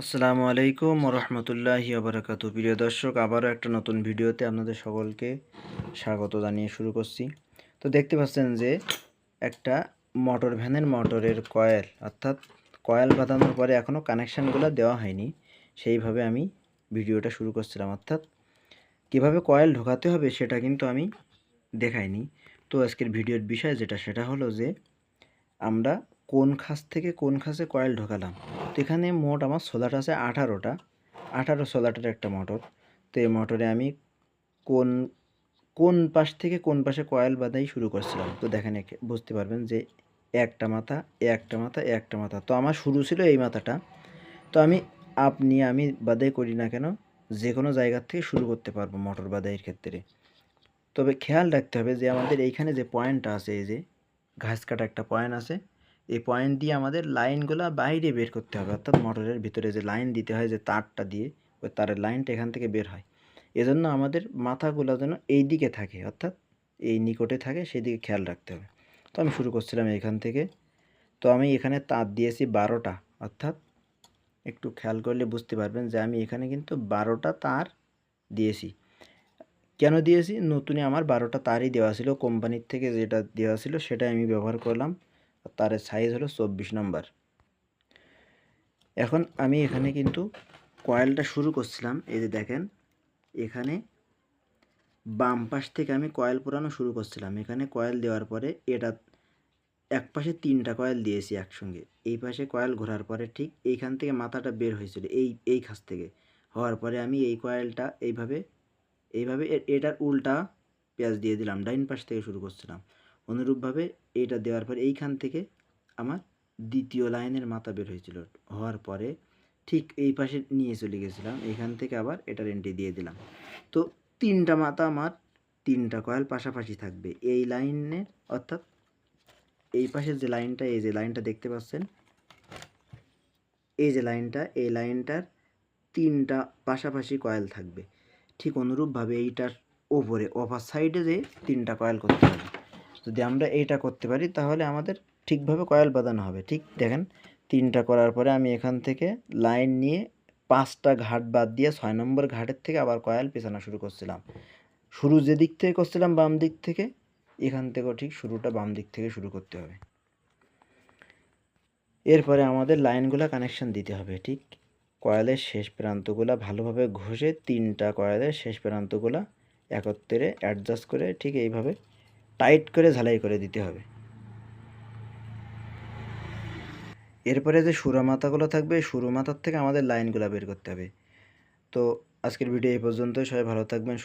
আসসালামু আলাইকুম রহমতুল্লাহি ওবরাকাতু। প্রিয় দর্শক, আবারও একটা নতুন ভিডিওতে আপনাদের সকলকে স্বাগত জানিয়ে শুরু করছি। তো দেখতে পাচ্ছেন যে একটা মোটর ভ্যানের মোটরের কয়েল, অর্থাৎ কয়েল বাঁধানোর পরে এখনও কানেকশানগুলো দেওয়া হয়নি, সেইভাবে আমি ভিডিওটা শুরু করছিলাম। অর্থাৎ কীভাবে কয়েল ঢোকাতে হবে সেটা কিন্তু আমি দেখাইনি। তো আজকের ভিডিওর বিষয় সেটা হলো যে আমরা কোন খাঁজ থেকে কোন খাঁজে কয়েল ঢোকালাম। তো এখানে মোট আমার সোলার আছে 18টা, 18 সোলারের একটা মোটর। তো এই মোটরে আমি কোন কোন পাশ থেকে কোন পাশে কয়েল বাঁধাই শুরু করছিলাম। তো দেখেন বুঝতে পারবেন যে একটা মাথা, একটা মাথা, একটা মাথা। তো আমার শুরু ছিল এই মাথাটা। তো আমি বাঁধাই করি না কেন, যে কোনো জায়গার থেকে শুরু করতে পারবো মোটর বাঁধাইয়ের ক্ষেত্রে। তবে খেয়াল রাখতে হবে যে আমাদের এইখানে যে পয়েন্টটা আছে, এই যে ঘাস কাটা একটা পয়েন্ট আছে, এই পয়েন্ট দিয়ে আমাদের লাইনগুলো বাইরে বের করতে হবে। অর্থাৎ মোটরের ভিতরে যে লাইন দিতে হয়, যে তারটা দিয়ে, ওই তারের লাইনটা এখান থেকে বের হয়। এজন্য আমাদের মাথাগুলো যেন এই দিকে থাকে, অর্থাৎ এই নিকটে থাকে, সেই দিকে খেয়াল রাখতে হবে। তো আমি শুরু করছিলাম এখান থেকে। তো আমি এখানে তার দিয়েছি 12টা, অর্থাৎ একটু খেয়াল করলে বুঝতে পারবেন যে আমি এখানে কিন্তু 12টা তার দিয়েছি। কেন দিয়েছি? নতুনে আমার 12টা তারই দেওয়া ছিল, কোম্পানির থেকে যেটা দেওয়া ছিল সেটাই আমি ব্যবহার করলাম। তারের সাইজ হলো 24 নম্বর। এখন আমি এখানে কিন্তু কয়েলটা শুরু করছিলাম। এই যে দেখেন, এখানে বাম পাশ থেকে আমি কয়েল পোড়ানো শুরু করছিলাম। এখানে কয়েল দেওয়ার পরে এটা এক পাশে 3টা কয়েল দিয়েছি একসঙ্গে। এই পাশে কয়েল ঘোরার পরে ঠিক এইখান থেকে মাথাটা বের হয়েছিল, এই খাঁজ থেকে হওয়ার পরে আমি এই কয়েলটা এইভাবে এটার উল্টা পেঁয়াজ দিয়ে দিলাম। ডাইন পাশ থেকে শুরু করছিলাম। অনুরূপভাবে এটা দেওয়ার পরে এইখান থেকে আমার দ্বিতীয় লাইনের মাথা বের হয়েছিল, হওয়ার পরে ঠিক এই পাশে নিয়ে চলে গেছিলাম। এইখান থেকে আবার এটার এন্ট্রি দিয়ে দিলাম। তো 3টা মাথা আমার, 3টা কয়েল পাশাপাশি থাকবে এই লাইনে। অর্থাৎ এই পাশের যে লাইনটা, এই যে লাইনটা দেখতে পাচ্ছেন, এই যে লাইনটা, এই লাইনটার 3টা পাশাপাশি কয়েল থাকবে। ঠিক অনুরূপভাবে এইটার ওপরে অপার সাইডে যে 3টা কয়েল করতে হবে। যদি আমরা এইটা করতে পারি তাহলে আমাদের ঠিকভাবে কয়েল বাঁধানো হবে। ঠিক দেখেন, 3টা করার পরে আমি এখান থেকে লাইন নিয়ে 5টা ঘাট বাদ দিয়ে 6 নম্বর ঘাটের থেকে আবার কয়েল পেছানো শুরু করছিলাম। শুরু যে দিক থেকে করছিলাম বাম দিক থেকে, এখান থেকেও ঠিক শুরুটা বাম দিক থেকে শুরু করতে হবে। এরপরে আমাদের লাইনগুলো কানেকশান দিতে হবে। ঠিক কয়েলের শেষ প্রান্তগুলো ভালোভাবে ঘষে 3টা কয়েলের শেষ প্রান্তগুলো একত্রে অ্যাডজাস্ট করে ঠিক এইভাবে টাইট করে ঝালাই করে দিতে হবে। এরপরে যে সুরা মাথাগুলো থাকবে, সুরো মাথার থেকে আমাদের লাইনগুলো বের করতে হবে। তো আজকের ভিডিও এই পর্যন্তই। সবাই ভালো থাকবেন।